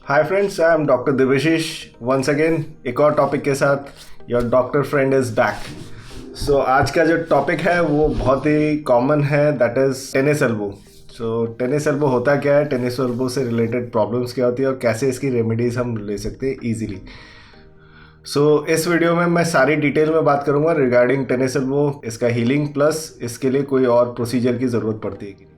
Hi friends, I am doctor Devashish once again एक और topic के साथ। Your doctor friend is back. So आज का जो टॉपिक है वो बहुत ही कॉमन है, that is tennis elbow. So tennis elbow होता क्या है, टेनिस एल्बो से रिलेटेड प्रॉब्लम्स क्या होती है और कैसे इसकी रेमेडीज हम ले सकते हैं ईजिली। सो इस वीडियो में मैं सारी डिटेल में बात करूंगा रिगार्डिंग टेनिस एल्बो, इसका हीलिंग प्लस इसके लिए कोई और प्रोसीजर की ज़रूरत पड़ती है कि नहीं।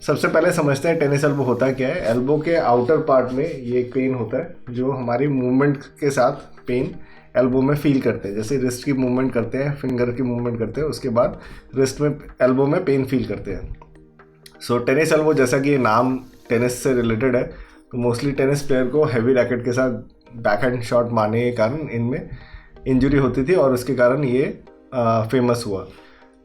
सबसे पहले समझते हैं टेनिस एल्बो होता क्या है। एल्बो के आउटर पार्ट में ये एक पेन होता है जो हमारी मूवमेंट के साथ पेन एल्बो में फील करते हैं। जैसे रिस्ट की मूवमेंट करते हैं, फिंगर की मूवमेंट करते हैं, उसके बाद रिस्ट में एल्बो में पेन फील करते हैं। सो टेनिस एल्बो, जैसा कि ये नाम टेनिस से रिलेटेड है, तो मोस्टली टेनिस प्लेयर को हैवी रैकेट के साथ बैकहैंड शॉट मारने के कारण इनमें इंजरी होती थी और उसके कारण ये फेमस हुआ।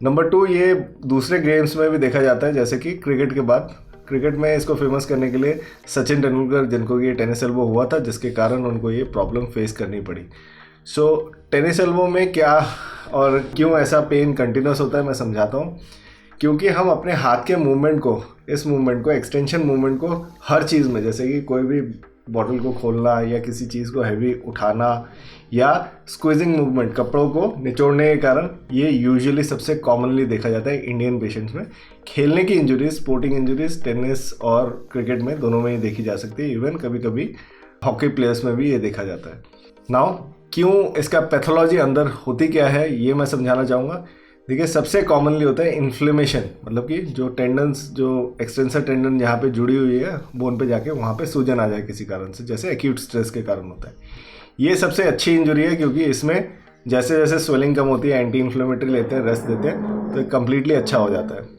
नंबर 2, ये दूसरे गेम्स में भी देखा जाता है, जैसे कि क्रिकेट के बाद। क्रिकेट में इसको फेमस करने के लिए सचिन तेंदुलकर, जिनको ये टेनिस एल्बो हुआ था, जिसके कारण उनको ये प्रॉब्लम फेस करनी पड़ी। सो टेनिस एल्बो में क्या और क्यों ऐसा पेन कंटिन्यूस होता है मैं समझाता हूँ। क्योंकि हम अपने हाथ के मूवमेंट को, इस मूवमेंट को, एक्सटेंशन मूवमेंट को हर चीज़ में, जैसे कि कोई भी बॉटल को खोलना या किसी चीज़ को हैवी उठाना या स्क्वीजिंग मूवमेंट, कपड़ों को निचोड़ने के कारण, ये यूजुअली सबसे कॉमनली देखा जाता है इंडियन पेशेंट्स में। खेलने की इंजरीज, स्पोर्टिंग इंजरीज टेनिस और क्रिकेट में दोनों में ही देखी जा सकती है। इवन कभी कभी हॉकी प्लेयर्स में भी ये देखा जाता है। नाउ क्यों इसका पैथोलॉजी अंदर होती क्या है ये मैं समझाना चाहूँगा। देखिए, सबसे कॉमनली होता है इन्फ्लेमेशन, मतलब कि जो टेंडन्स, जो एक्सटेंसर टेंडन जहाँ पे जुड़ी हुई है बोन पे जाके वहाँ पे सूजन आ जाए किसी कारण से, जैसे एक्यूट स्ट्रेस के कारण होता है। ये सबसे अच्छी इंजरी है क्योंकि इसमें जैसे जैसे स्वेलिंग कम होती है, एंटी इन्फ्लेमेटरी लेते हैं, रेस्ट देते हैं, तो कम्प्लीटली अच्छा हो जाता है।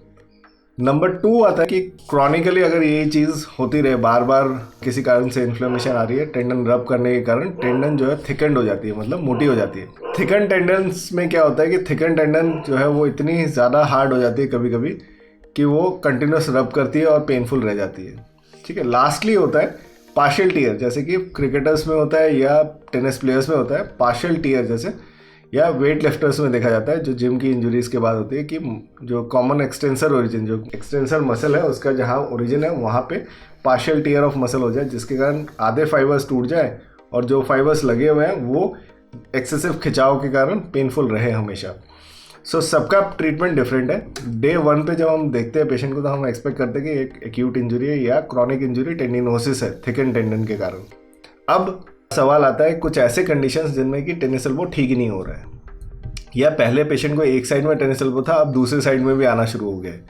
नंबर 2 आता है कि क्रॉनिकली अगर ये चीज़ होती रहे, बार बार किसी कारण से इन्फ्लेमेशन आ रही है, टेंडन रब करने के कारण टेंडन जो है थिकंड हो जाती है, मतलब मोटी हो जाती है। थिकन टेंडन्स में क्या होता है कि थिकन टेंडन जो है वो इतनी ज़्यादा हार्ड हो जाती है कभी कभी कि वो कंटिन्यूस रब करती है और पेनफुल रह जाती है। ठीक है। लास्टली होता है पार्शियल टीयर, जैसे कि क्रिकेटर्स में होता है या टेनिस प्लेयर्स में होता है पार्शियल टीयर, जैसे या वेट लिफ्टर्स में देखा जाता है, जो जिम की इंजरीज के बाद होती है कि जो कॉमन एक्सटेंसर ओरिजिन, जो एक्सटेंसर मसल है उसका जहाँ ओरिजिन है वहाँ पे पार्शियल टीयर ऑफ मसल हो जाए, जिसके कारण आधे फाइबर्स टूट जाए और जो फाइबर्स लगे हुए हैं वो एक्सेसिव खिंचाव के कारण पेनफुल रहे हमेशा। सो सबका ट्रीटमेंट डिफरेंट है। डे 1 पे जब हम देखते हैं पेशेंट को तो हम एक्सपेक्ट करते हैं कि एक एक्यूट इंजरी है या क्रॉनिक इंजरी, टेंडिनोसिस है थिकन टेंडन के कारण। अब सवाल आता है कुछ ऐसे कंडीशंस जिनमें कि टेनिस एल्बो ठीक ही नहीं हो रहा है, या पहले पेशेंट को एक साइड में टेनिस एल्बो था, अब दूसरी साइड में भी आना शुरू हो गया है।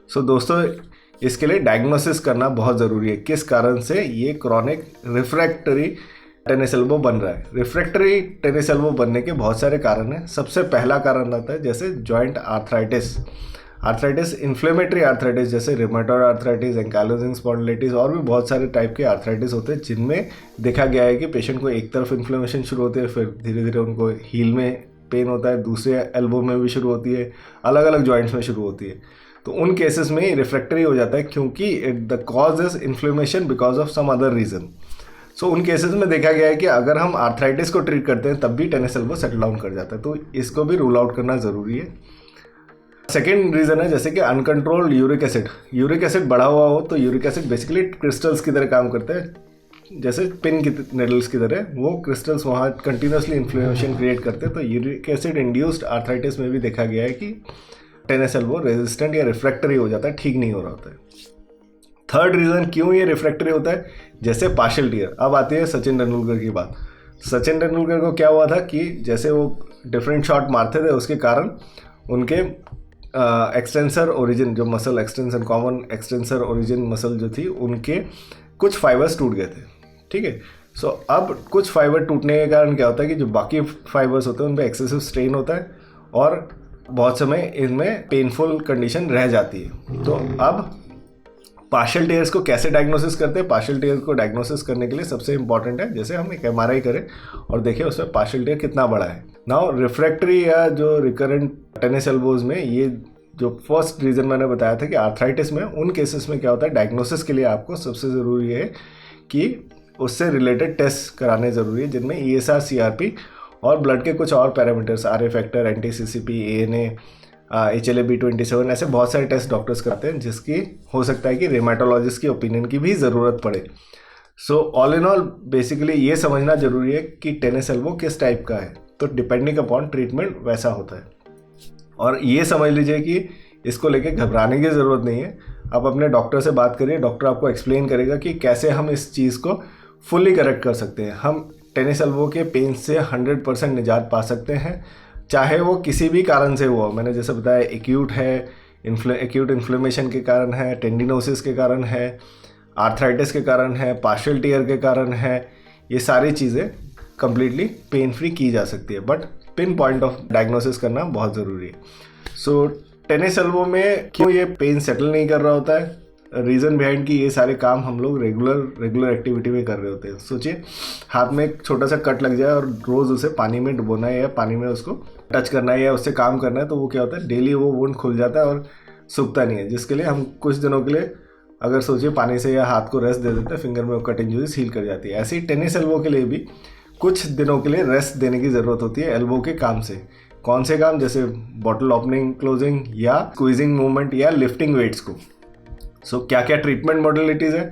सो दोस्तों, इसके लिए डायग्नोसिस करना बहुत ज़रूरी है, किस कारण से ये क्रॉनिक रिफ्रैक्टरी टेनिस एल्बो बन रहा है। रिफ्रैक्टरी टेनिस एल्बो बनने के बहुत सारे कारण हैं। सबसे पहला कारण आता है जैसे जॉइंट आर्थराइटिस, इन्फ्लेमेटरी आर्थराइटिस, जैसे रिमेटॉइड आर्थराइटिस, एंकाइलोजिंग स्पॉन्डिलाइटिस, और भी बहुत सारे टाइप के आर्थराइटिस होते हैं जिनमें देखा गया है कि पेशेंट को एक तरफ इन्फ्लेमेशन शुरू होती है, फिर धीरे धीरे उनको हील में पेन होता है, दूसरे एल्बो में भी शुरू होती है, अलग अलग जॉइंट्स में शुरू होती है। तो उन केसेस में रिफ्रैक्टरी हो जाता है क्योंकि the cause is inflammation because of some other reason. So उन केसेस में देखा गया है कि अगर हम आर्थराइटिस को ट्रीट करते हैं तब भी टेनिस एल्बो सेटल डाउन कर जाता है, तो इसको भी रूल आउट करना ज़रूरी है। सेकेंड रीज़न है जैसे कि अनकंट्रोल्ड यूरिक एसिड बढ़ा हुआ हो, तो यूरिक एसिड बेसिकली क्रिस्टल्स की तरह काम करते हैं, जैसे पिन की नेडल्स की तरह वो क्रिस्टल्स वहाँ कंटिन्यूसली इन्फ्लेमेशन क्रिएट करते हैं। तो यूरिक एसिड इंड्यूस्ड आर्थराइटिस में भी देखा गया है कि टेनिस एल्बो रेजिस्टेंट या रिफ्रैक्टरी हो जाता है, ठीक नहीं हो रहा होता है। थर्ड रीज़न क्यों ये रिफ्रैक्टरी होता है, जैसे पार्शियल टीयर। अब आती है सचिन तेंदुलकर की बात। सचिन तेंदुलकर को क्या हुआ था कि जैसे वो डिफरेंट शॉट मारते थे उसके कारण उनके एक्सटेंसर ओरिजिन, जो muscle extensor, common extensor origin muscle जो थी, उनके कुछ फाइबर्स टूट गए थे। ठीक है। सो अब कुछ फाइबर टूटने के कारण क्या होता है कि जो बाकी फाइबर्स होते हैं उन पर एक्सेसिव स्ट्रेन होता है और बहुत समय इनमें पेनफुल कंडीशन रह जाती है। तो अब पार्शियल टीयर्स को कैसे डायग्नोसिस करते हैं। पार्शियल टीयर को डायग्नोसिस करने के लिए सबसे इंपॉर्टेंट है जैसे हम एक MRI करें और देखें उसमें पार्शियल टीयर कितना बड़ा है। नाउ रिफ्रैक्टरी या जो रिकरेंट टेनिस एल्बोज में, ये जो फर्स्ट रीज़न मैंने बताया था कि आर्थराइटिस में, उन केसेस में क्या होता है, डायग्नोसिस के लिए आपको सबसे ज़रूरी है कि उससे रिलेटेड टेस्ट कराने ज़रूरी है, जिनमें ESR, CRP और ब्लड के कुछ और parameters, RA factor, NT-CCP, ANA, HLA-B27, ऐसे बहुत सारे टेस्ट डॉक्टर्स करते हैं, जिसकी हो सकता है कि रेमाटोलॉजिस्ट की ओपिनियन की भी ज़रूरत पड़े। So all in all basically ये समझना जरूरी है कि टेनिस एल्बो किस टाइप का है, तो डिपेंडिंग अपॉन ट्रीटमेंट वैसा होता है। और ये समझ लीजिए कि इसको लेके घबराने की ज़रूरत नहीं है। आप अपने डॉक्टर से बात करिए, डॉक्टर आपको एक्सप्लेन करेगा कि कैसे हम इस चीज़ को फुल्ली करेक्ट कर सकते हैं। हम टेनिस एल्बो के पेन से 100% निजात पा सकते हैं, चाहे वो किसी भी कारण से हुआ। मैंने जैसे बताया एक्यूट है, एक्यूट इन्फ्लेमेशन के कारण है, टेंडिनोसिस के कारण है, आर्थराइटिस के कारण है, पार्शियल टीयर के कारण है। ये सारी चीज़ें कम्प्लीटली पेन फ्री की जा सकती है, but pin point of diagnosis करना बहुत ज़रूरी है। सो टेनिस एल्बो में क्यों ये पेन सेटल नहीं कर रहा होता है, रीज़न बिहाइंड कि ये सारे काम हम लोग रेगुलर एक्टिविटी में कर रहे होते हैं। सोचिए हाथ में एक छोटा सा कट लग जाए और रोज़ उसे पानी में डुबोना है या पानी में उसको टच करना है या उससे काम करना है, तो वो क्या होता है, डेली वो वुंड खुल जाता है और सूखता नहीं है, जिसके लिए हम कुछ दिनों के लिए अगर सोचिए पानी से या हाथ को रेस्ट दे देते हैं, फिंगर में वो कट इंजरी हील कर जाती है। ऐसे ही टेनिस एल्बो के लिए भी कुछ दिनों के लिए रेस्ट देने की ज़रूरत होती है एल्बो के काम से। कौन से काम, जैसे बॉटल ओपनिंग क्लोजिंग या स्क्वीजिंग मूवमेंट या लिफ्टिंग वेट्स को। सो क्या क्या ट्रीटमेंट मॉडलिटीज़ है।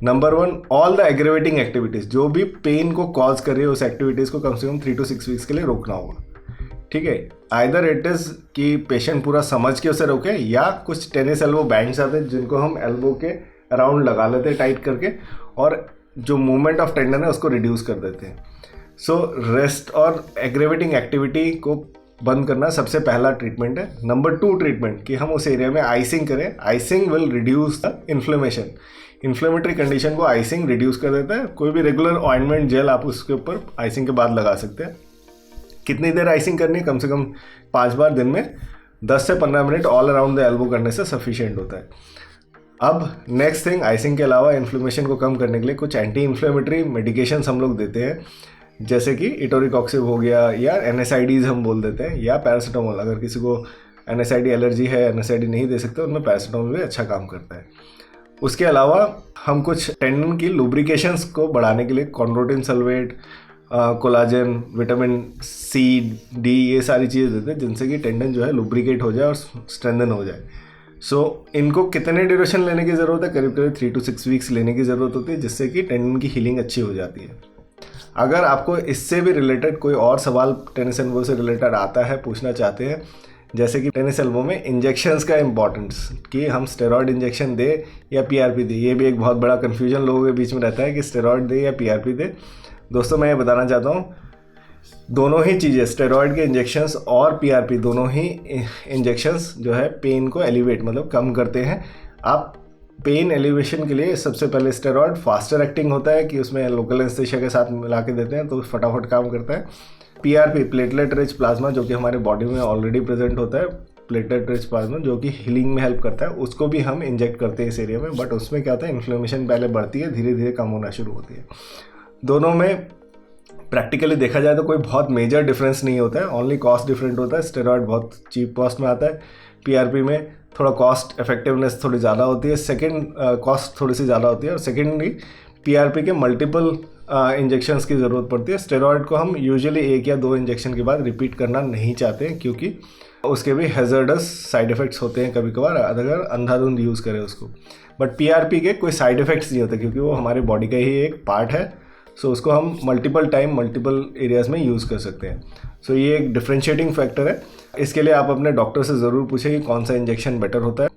Number 1, all the aggravating activities, जो भी पेन को कॉज कर रही है उस एक्टिविटीज़ को कम से कम 3 to 6 वीक्स के लिए रोकना होगा। ठीक है, आइदर इट इज़ कि पेशेंट पूरा समझ के उसे रोके, या कुछ टेनिस एल्बो बैंड्स आते हैं जिनको हम एल्बो के अराउंड लगा लेते हैं टाइट करके, और जो मूवमेंट ऑफ टेंडन है उसको रिड्यूस कर देते हैं। सो रेस्ट और एग्रेवेटिंग एक्टिविटी को बंद करना सबसे पहला ट्रीटमेंट है। नंबर 2 ट्रीटमेंट कि हम उस एरिया में आइसिंग करें। Icing will reduce the inflammation. Inflammatory condition को आइसिंग रिड्यूस कर देता है। कोई भी रेगुलर ऑइंटमेंट जेल आप उसके ऊपर आइसिंग के बाद लगा सकते हैं। कितनी देर आइसिंग करनी है, कम से कम 5 बार दिन में 10 से 15 minute all around the elbow करने से सफिशिएंट होता है। अब नेक्स्ट थिंग, आइसिंग के अलावा इन्फ्लेमेशन को कम करने के लिए कुछ एंटी इन्फ्लेमेटरी मेडिकेशंस हम लोग देते हैं, जैसे कि इटोरिकॉक्सिब हो गया, या NSAIDs हम बोल देते हैं, या पैरासीटामोल। अगर किसी को NSAID एलर्जी है, NSAID नहीं दे सकते, उनमें पैरासीटामोल भी अच्छा काम करता है। उसके अलावा हम कुछ टेंडन की लुब्रिकेशंस को बढ़ाने के लिए chondroitin sulphate, collagen, vitamin C, D, ये सारी चीज़ें देते हैं जिनसे कि टेंडन जो है लुब्रिकेट हो जाए और स्ट्रेंथन हो जाए। सो इनको कितने ड्यूरेशन लेने की ज़रूरत है, करीब 3 to 6 वीक्स लेने की ज़रूरत होती है, जिससे कि टेंडन की हीलिंग अच्छी हो जाती है। अगर आपको इससे भी रिलेटेड कोई और सवाल टेनिस एल्बो से रिलेटेड आता है, पूछना चाहते हैं, जैसे कि टेनिस एल्बो में इंजेक्शंस का इंपॉर्टेंस, कि हम स्टेरॉयड इंजेक्शन दे या PRP दे, ये भी एक बहुत बड़ा कन्फ्यूजन लोगों के बीच में रहता है कि स्टेरॉयड दे या PRP दे। दोस्तों मैं ये बताना चाहता हूँ, दोनों ही चीज़ें, स्टेरॉयड के इंजेक्शंस और PRP, दोनों ही इंजेक्शंस जो है पेन को एलिवेट मतलब कम करते हैं। आप पेन एलिवेशन के लिए सबसे पहले स्टेरॉयड फास्टर एक्टिंग होता है कि उसमें लोकल एनेस्थीसिया के साथ मिला के देते हैं, तो फटाफट काम करता है। PRP प्लेटलेट रिच प्लाज्मा, जो कि हमारे बॉडी में ऑलरेडी प्रेजेंट होता है, प्लेटलेट रिच प्लाज्मा जो कि हीलिंग में हेल्प करता है, उसको भी हम इंजेक्ट करते हैं इस एरिया में। बट उसमें क्या होता है, इन्फ्लेमेशन पहले बढ़ती है, धीरे धीरे कम होना शुरू होती है। दोनों में प्रैक्टिकली देखा जाए तो कोई बहुत मेजर डिफरेंस नहीं होता है, ओनली कॉस्ट डिफरेंट होता है। स्टेरॉयड बहुत चीप कॉस्ट में आता है, PRP में थोड़ा कॉस्ट इफेक्टिवनेस थोड़ी ज़्यादा होती है, सेकेंड कॉस्ट थोड़ी सी ज़्यादा होती है, और सेकेंडली PRP के मल्टीपल इंजेक्शंस की ज़रूरत पड़ती है। स्टेरॉयड को हम यूजुअली 1 या 2 इंजेक्शन के बाद रिपीट करना नहीं चाहते हैं, क्योंकि उसके भी हैज़र्डस साइड इफ़ेक्ट्स होते हैं कभी कभार अगर अंधाधुंध यूज़ करें उसको। बट PRP के कोई साइड इफ़ेक्ट्स नहीं होते, क्योंकि वो हमारे बॉडी का ही एक पार्ट है। सो उसको हम मल्टीपल टाइम मल्टीपल एरियाज़ में यूज़ कर सकते हैं। सो ये एक डिफरेंशिएटिंग फैक्टर है। इसके लिए आप अपने डॉक्टर से ज़रूर पूछें कि कौन सा इंजेक्शन बेटर होता है।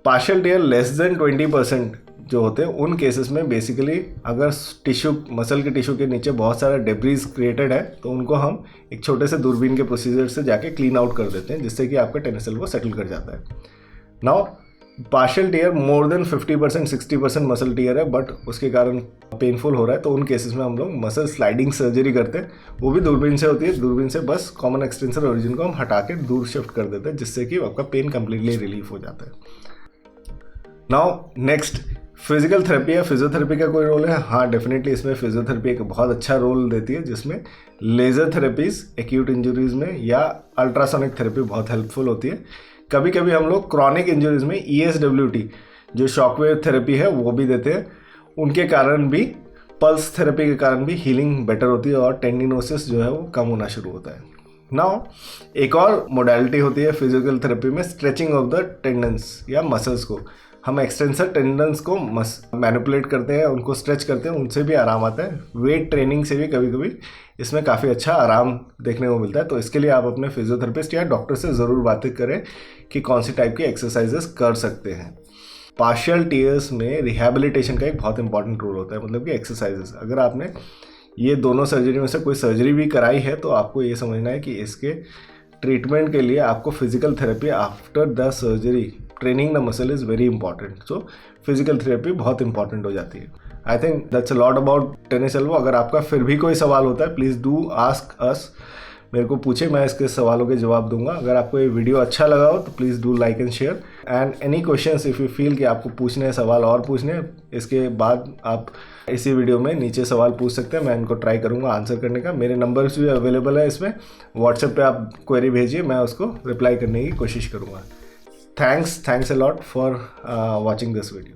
पार्शियल टीयर लेस देन 20% जो होते हैं, उन केसेस में बेसिकली अगर टिश्यू, मसल के टिश्यू के नीचे बहुत सारा डेब्रीज क्रिएटेड है, तो उनको हम एक छोटे से दूरबीन के प्रोसीजर से जाके क्लीन आउट कर देते हैं, जिससे कि आपका टेनिस एल्बो सेटल कर जाता है। Now partial tier more than 50% 60% muscle tear है, बट उसके कारण पेनफुल हो रहा है, तो उन केसेस में हम लोग मसल स्लाइडिंग सर्जरी करते हैं। वो भी दूरबीन से होती है, दूरबीन से बस कॉमन एक्सटेंसर ओरिजिन को हम हटा के दूर शिफ्ट कर देते हैं, जिससे कि आपका पेन कंप्लीटली रिलीफ हो जाता है। नाउ नेक्स्ट, फिजिकल थेरेपी या फिजियोथेरेपी का कोई रोल है? हाँ, डेफिनेटली इसमें फिजियोथेरेपी एक बहुत अच्छा रोल देती है, जिसमें लेज़र थेरेपीज एक्यूट इंजरीज में या अल्ट्रासोनिक थेरेपी बहुत हेल्पफुल होती है। कभी कभी हम लोग क्रॉनिक इंजरीज में ESWT जो शॉकवेव थेरेपी है वो भी देते हैं। उनके कारण भी, पल्स थेरेपी के कारण भी हीलिंग बेटर होती है और टेंडिनोसिस जो है वो कम होना शुरू होता है। नाउ एक और मोडालिटी होती है फिजिकल थेरेपी में, स्ट्रेचिंग ऑफ द टेंडन्स या मसल्स को। हम एक्सटेंसर टेंडन्स को मैनिपुलेट करते हैं, उनको स्ट्रेच करते हैं, उनसे भी आराम आता है। वेट ट्रेनिंग से भी कभी कभी इसमें काफ़ी अच्छा आराम देखने को मिलता है। तो इसके लिए आप अपने फिजियोथेरेपिस्ट या डॉक्टर से ज़रूर बातें करें कि कौन सी टाइप की एक्सरसाइजेस कर सकते हैं। पार्शियल टीयर्स में रिहैबिलिटेशन का एक बहुत इंपॉर्टेंट रोल होता है, मतलब कि एक्सरसाइजेस। अगर आपने ये दोनों सर्जरी में से कोई सर्जरी भी कराई है तो आपको ये समझना है कि इसके ट्रीटमेंट के लिए आपको physical therapy after the surgery, training the muscle is very important. So physical therapy बहुत इंपॉर्टेंट हो जाती है। I think that's a lot about tennis elbow. अगर आपका फिर भी कोई सवाल होता है, प्लीज़ डू आस्क अस, मेरे को पूछे, मैं इसके सवालों के जवाब दूंगा। अगर आपको ये वीडियो अच्छा लगा हो तो please do like and share, and any questions if you feel कि आपको पूछने हैं सवाल और पूछने हैं, इसके बाद आप इसी वीडियो में नीचे सवाल पूछ सकते हैं। मैं इनको ट्राई करूंगा आंसर करने का। मेरे नंबर्स भी अवेलेबल है इसमें, व्हाट्सएप पे आप क्वेरी भेजिए, मैं उसको रिप्लाई करने की कोशिश करूंगा। Thanks a lot for watching this video.